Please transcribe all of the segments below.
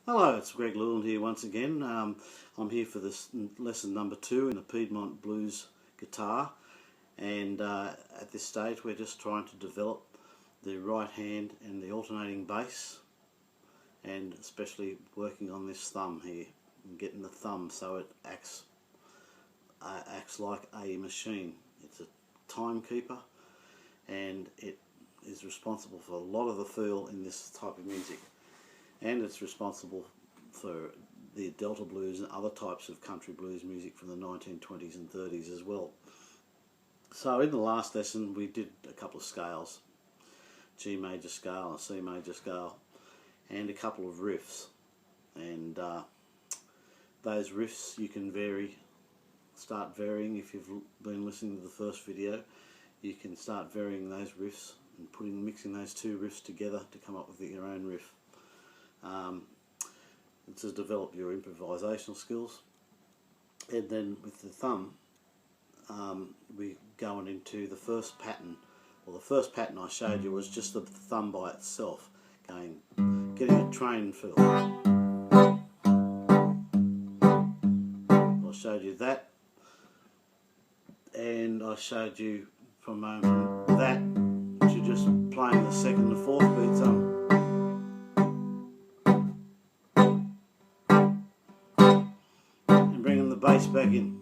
Hello, it's Greg Luland here once again. I'm here for this lesson number 2 in the Piedmont Blues Guitar, and at this stage we're just trying to develop the right hand and the alternating bass, and especially working on this thumb here and getting the thumb so it acts like a machine. It's a timekeeper, and it is responsible for a lot of the feel in this type of music. And it's responsible for the Delta blues and other types of country blues music from the 1920s and 30s as well. So in the last lesson we did a couple of scales, G major scale and C major scale, and a couple of riffs, and those riffs you can start varying. If you've been listening to the first video, you can start varying those riffs and mixing those two riffs together to come up with your own riff. To develop your improvisational skills. And then with the thumb, we're going into the first pattern. Well, the first pattern I showed you was just the thumb by itself, getting a train feel. I showed you that, and I showed you from that to just playing the second and fourth beats on. Bringing the bass back in.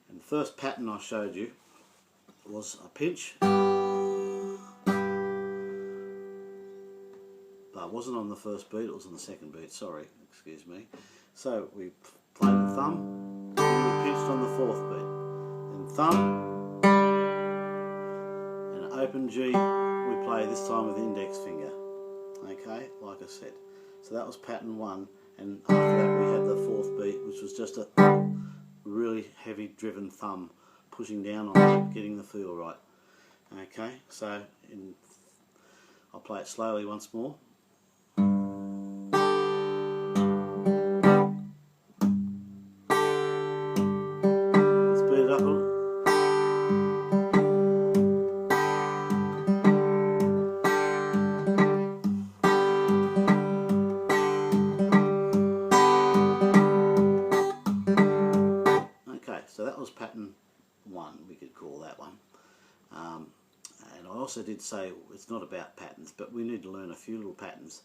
And the first pattern I showed you was a pinch, but it wasn't on the first beat, it was on the second beat, sorry, excuse me. So we played the thumb, and we pinched on the fourth beat. Then thumb, and an open G we play this time with the index finger. Okay, like I said. So that was pattern 1. And after that we had the fourth beat, which was just a really heavy driven thumb pushing down on it, getting the feel right. Okay, so I'll play it slowly once more. Let's speed it up a little. So that was pattern 1, we could call that one. And I also did say it's not about patterns, but we need to learn a few little patterns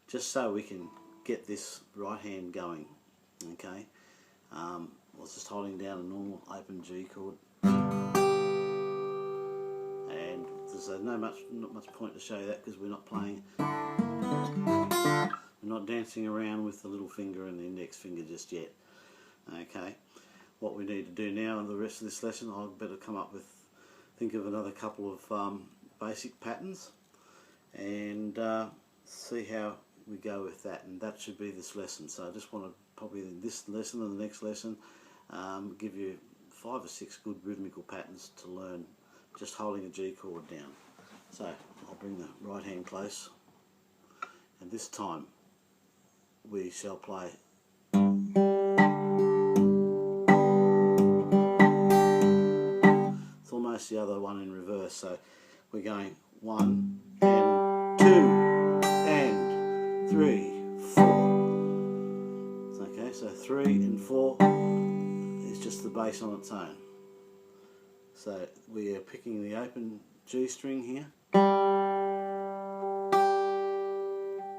just so we can get this right hand going. Okay, I was just holding down a normal open G chord, and there's not much point to show you that because we're not playing. We're not dancing around with the little finger and the index finger just yet. Okay. What we need to do now in the rest of this lesson, I'll better think of another couple of basic patterns, and see how we go with that, and that should be this lesson. So I just want to, probably in this lesson and the next lesson, give you 5 or 6 good rhythmical patterns to learn just holding a G chord down. So I'll bring the right hand close, and this time we shall play the other one in reverse. So we're going 1 and 2 and 3, 4. Okay, so 3 and 4 is just the bass on its own. So we are picking the open G string here,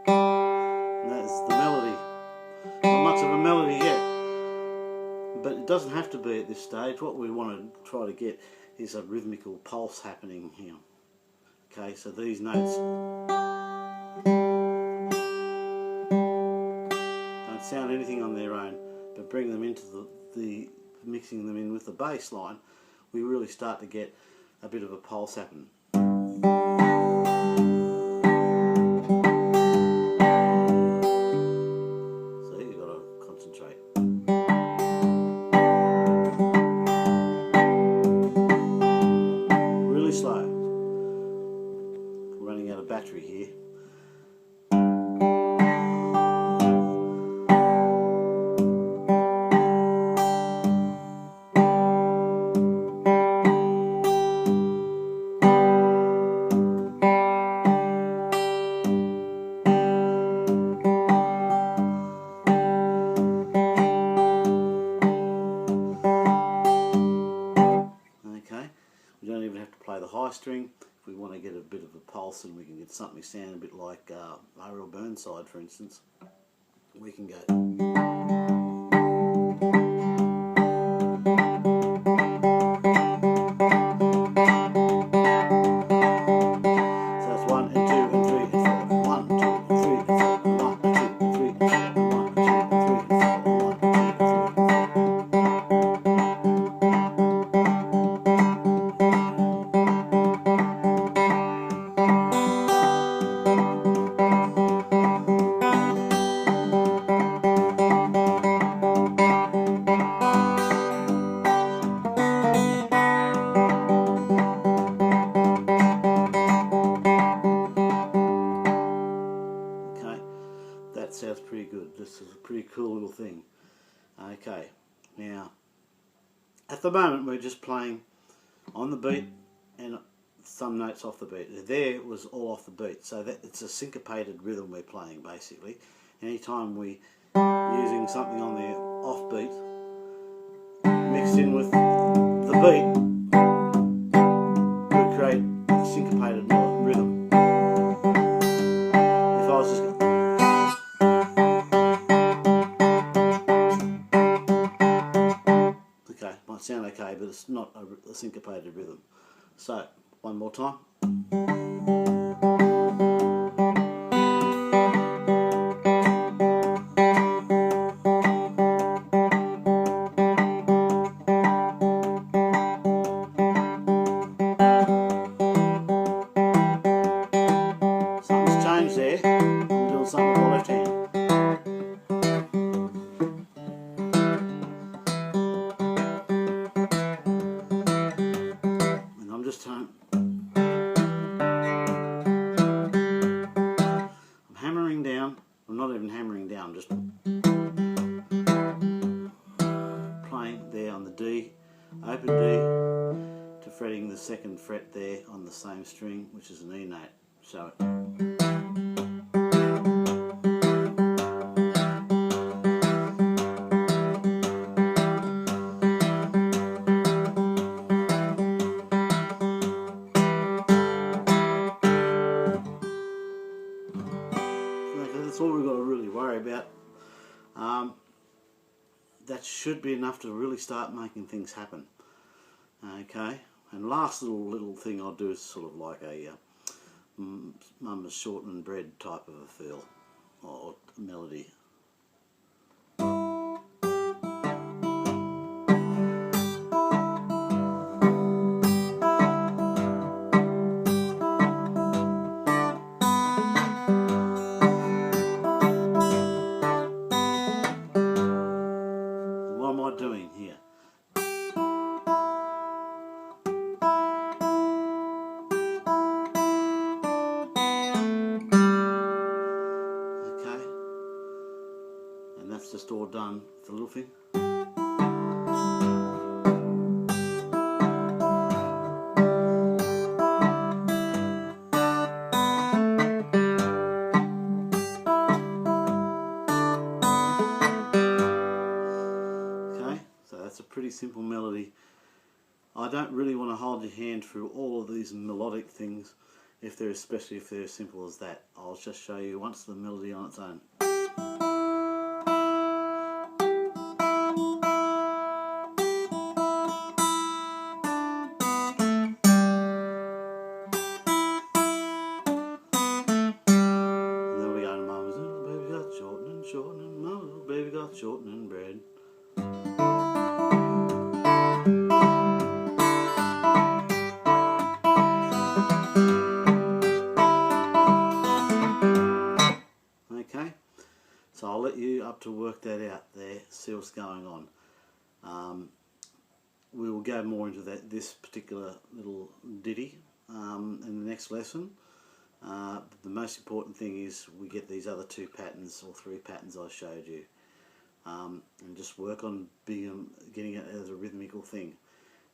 and that's the melody. Not much of a melody yet, but it doesn't have to be at this stage. What we want to try to get is a rhythmical pulse happening here. Okay, so these notes don't sound anything on their own, but bring them into the mixing them in with the bass line, we really start to get a bit of a pulse happen. So you've got to concentrate. Slow. I'm running out of battery here. high string, if we want to get a bit of a pulse and we can get something sound a bit like Ariel Burnside, for instance, we can go. So that's 1 and 2 and 3 and 4 and 1, 2 and 3 and 4 and 1 and 2 and 3 and 4 and 1 and 2 and 3 and 4 and 1 and 2 and 3 and 4. That sounds pretty good. This is a pretty cool little thing. Okay, now at the moment we're just playing on the beat and some notes off the beat. There was all off the beat, so that it's a syncopated rhythm we're playing basically. Anytime we using something on the off beat mixed in with the beat, we create a syncopated rhythm. If I was just might sound okay, but it's not a syncopated rhythm. So, one more time. Something's changed there. I'm doing something with my left hand. I'm hammering down. I'm not even hammering down, I'm just playing there on the D, open D, to fretting the second fret there on the same string, which is an E note. So that's all we've got to really worry about. That should be enough to really start making things happen. Okay, and last little thing I'll do is sort of like a mama's shortening bread type of a feel or melody. What am I doing here? Okay, and that's just all done with the little thing. That's a pretty simple melody. I don't really want to hold your hand through all of these melodic things, especially if they're as simple as that. I'll just show you once the melody on its own. And then we go to Mama's little baby got shortening, Mama's little baby got shortening bread. Okay, so I'll let you up to work that out there, see what's going on. We will go more into this particular little ditty in the next lesson. But the most important thing is we get these other two patterns or three patterns I showed you, and just work on getting it as a rhythmical thing.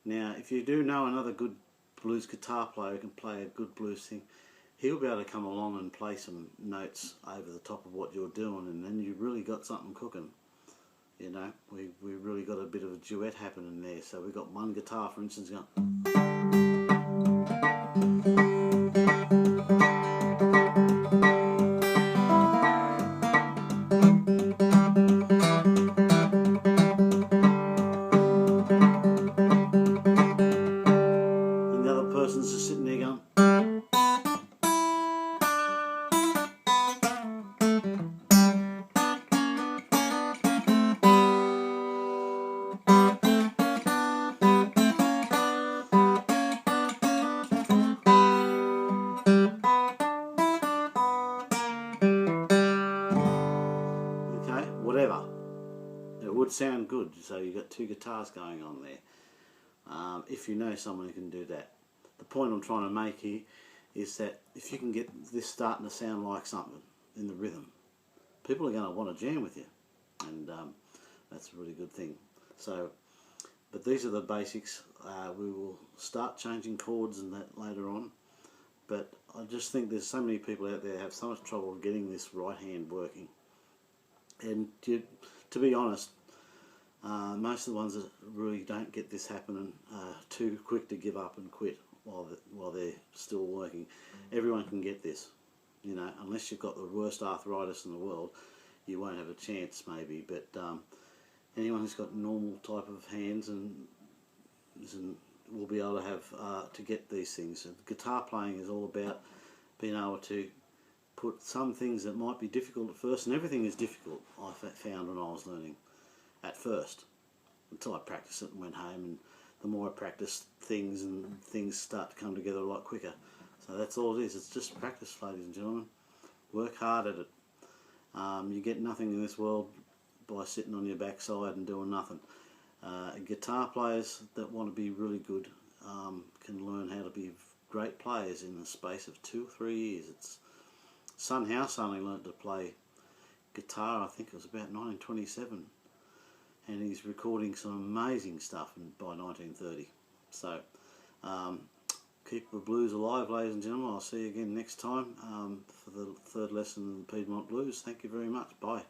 Now, if you do know another good blues guitar player who can play a good blues thing, he'll be able to come along and play some notes over the top of what you're doing, and then you've really got something cooking. You know, we really got a bit of a duet happening there. So we've got one guitar, for instance, going. would sound good. So you've got two guitars going on there. If you know someone who can do that. The point I'm trying to make here is that if you can get this starting to sound like something in the rhythm, people are going to want to jam with you, and that's a really good thing. So, but these are the basics. We will start changing chords and that later on, but I just think there's so many people out there that have so much trouble getting this right hand working, and to be honest, most of the ones that really don't get this happening are too quick to give up and quit while they're still working. Everyone can get this, you know, unless you've got the worst arthritis in the world, you won't have a chance maybe, but anyone who's got normal type of hands and will be able to have to get these things. And guitar playing is all about being able to put some things that might be difficult at first, and everything is difficult, I found when I was learning at first, until I practiced it and went home, and the more I practice things, and things start to come together a lot quicker. So that's all it is. It's just practice, ladies and gentlemen. Work hard at it. You get nothing in this world by sitting on your backside and doing nothing. Guitar players that want to be really good can learn how to be great players in the space of 2 or 3 years. Son House only learned to play guitar, I think it was about 1927. And he's recording some amazing stuff by 1930. So keep the blues alive, ladies and gentlemen. I'll see you again next time for the third lesson in the Piedmont Blues. Thank you very much. Bye.